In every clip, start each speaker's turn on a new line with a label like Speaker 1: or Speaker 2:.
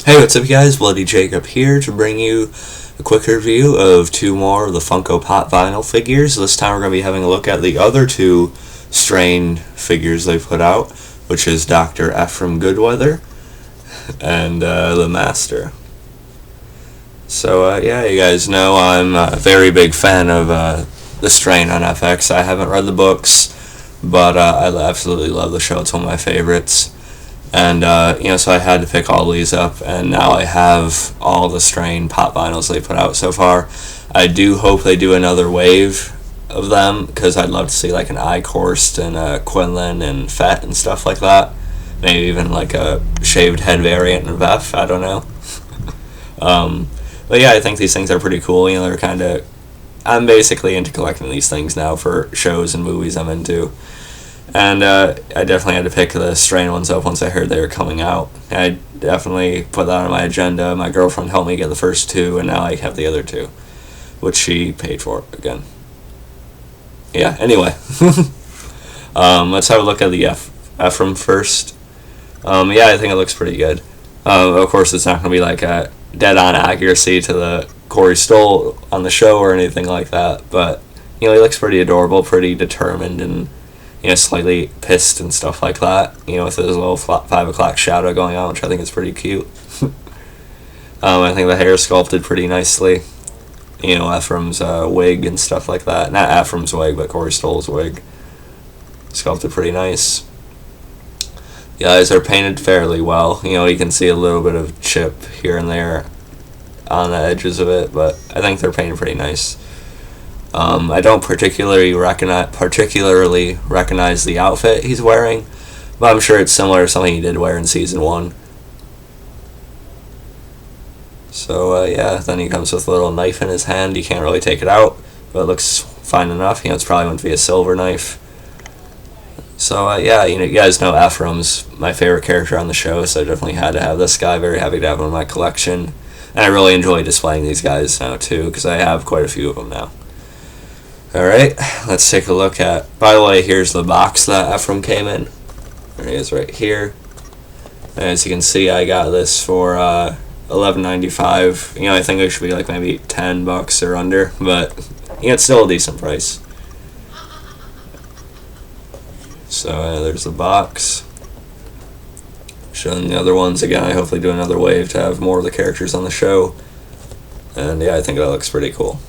Speaker 1: Hey, what's up, you guys? Bloody Jacob here to bring you a quick review of two more of the Funko Pop Vinyl figures. This time we're going to be having a look at the other two Strain figures they put out, which is Dr. Ephraim Goodweather and the Master. So, yeah, you guys know I'm a very big fan of the Strain on FX. I haven't read the books, but I absolutely love the show. It's one of my favorites. And, so I had to pick all these up, and now I have all the Strain pop vinyls they put out so far. I do hope they do another wave of them, because I'd love to see, like, an I-Corst and a Quinlan and Fett and stuff like that. Maybe even, like, a shaved head variant of F, I don't know. But yeah, I think these things are pretty cool. They're kind of... I'm basically into collecting these things now for shows and movies I'm into. And I definitely had to pick the Strain ones up once I heard they were coming out. I definitely put that on my agenda. My girlfriend helped me get the first two, and now I have the other two, which she paid for again. Yeah, anyway. Let's have a look at the Ephraim first. Yeah, I think it looks pretty good. Of course, it's not going to be like a dead-on accuracy to the Corey Stoll on the show or anything like that, but, he looks pretty adorable, pretty determined, and slightly pissed and stuff like that, with his little 5 o'clock shadow going on, which I think is pretty cute. I think the hair is sculpted pretty nicely. Ephraim's wig and stuff like that. Not Ephraim's wig, but Corey Stoll's wig. Sculpted pretty nice. The eyes are painted fairly well. You can see a little bit of chip here and there on the edges of it, but I think they're painted pretty nice. I don't particularly recognize the outfit he's wearing, but I'm sure it's similar to something he did wear in Season 1. So, yeah, then he comes with a little knife in his hand. You can't really take it out, but it looks fine enough. It's probably meant to be a silver knife. So, yeah, you guys know Ephraim's my favorite character on the show, so I definitely had to have this guy. Very happy to have him in my collection. And I really enjoy displaying these guys now, too, because I have quite a few of them now. Alright, let's take a look at... By the way, here's the box that Ephraim came in. There he is right here. As you can see, I got this for $11.95. I think it should be like maybe $10 or under, but it's still a decent price. So there's the box. Showing the other ones again. I hopefully do another wave to have more of the characters on the show. And yeah, I think that looks pretty cool.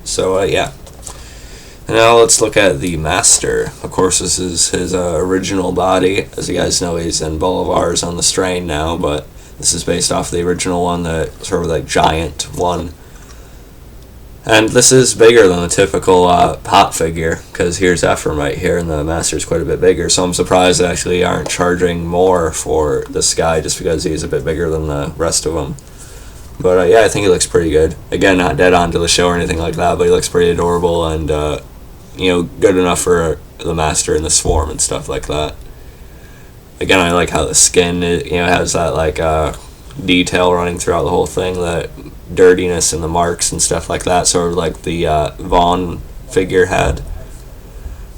Speaker 1: So yeah. Now let's look at the Master. Of course, this is his original body. As you guys know, he's in Bolivars on the Strain now, but this is based off the original one, the sort of like giant one. And this is bigger than the typical pop figure, because here's Ephraim right here, and the Master's quite a bit bigger, so I'm surprised they actually aren't charging more for this guy just because he's a bit bigger than the rest of them. But yeah, I think he looks pretty good. Again, not dead on to the show or anything like that, but he looks pretty adorable and, good enough for the Master in the Swarm and stuff like that. Again, I like how the skin, has that, like, detail running throughout the whole thing, the dirtiness and the marks and stuff like that, sort of like the Vaughn figure had.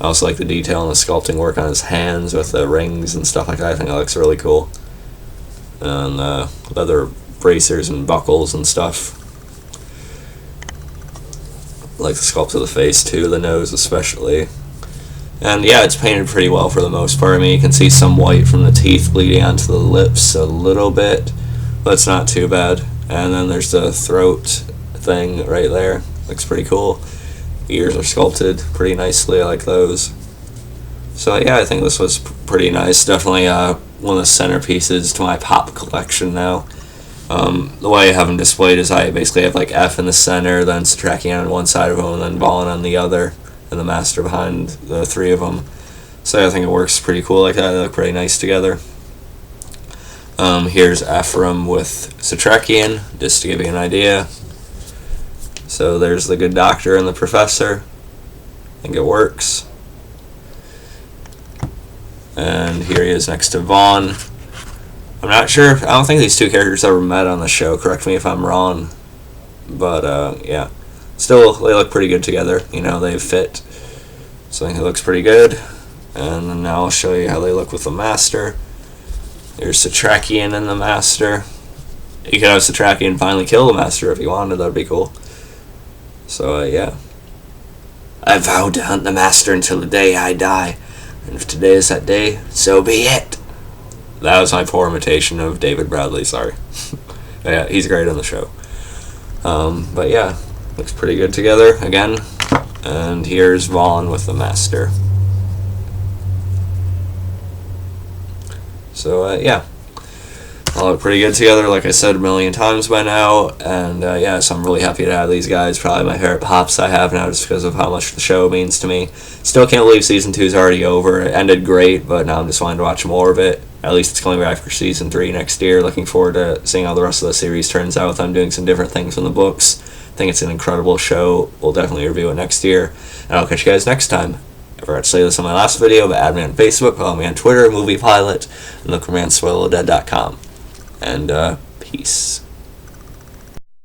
Speaker 1: I also like the detail and the sculpting work on his hands with the rings and stuff like that. I think that looks really cool. And leather bracers and buckles and stuff. I like the sculpt of the face too, the nose especially. And yeah, it's painted pretty well for the most part. I mean, you can see some white from the teeth bleeding onto the lips a little bit, but it's not too bad. And then there's the throat thing right there. Looks pretty cool. Ears are sculpted pretty nicely. I like those. So yeah, I think this was pretty nice. Definitely one of the centerpieces to my pop collection now. The way I have them displayed is I basically have like F in the center, then Satrakian on one side of them, and then Vaughn on the other, and the Master behind the three of them. So I think it works pretty cool like that. They look pretty nice together. Here's Ephraim with Satrakian, just to give you an idea. So there's the good doctor and the professor. I think it works. And here he is next to Vaughn. I'm not sure. I don't think these two characters ever met on the show. Correct me if I'm wrong. But, yeah. Still, they look pretty good together. They fit. So I think it looks pretty good. And then now I'll show you how they look with the Master. There's Satrakian and the Master. You could have Satrakian finally kill the Master if you wanted. That'd be cool. So, yeah. I vowed to hunt the Master until the day I die. And if today is that day, so be it. That was my poor imitation of David Bradley, sorry. Yeah, he's great on the show. But yeah, looks pretty good together, again. And here's Vaughn with the Master. So, yeah. All look pretty good together, like I said a million times by now, and yeah, so I'm really happy to have these guys. Probably my favorite pops I have now, just because of how much the show means to me. Still can't believe season 2 is already over. It ended great, but now I'm just wanting to watch more of it. At least it's coming back for season 3 next year. Looking forward to seeing how the rest of the series turns out with them doing some different things from the books. I think it's an incredible show. We'll definitely review it next year, and I'll catch you guys next time. I forgot to say this on my last video, but add me on Facebook, follow me on Twitter, Movie Pilot, and look for me on SpoilerDead.com. And peace.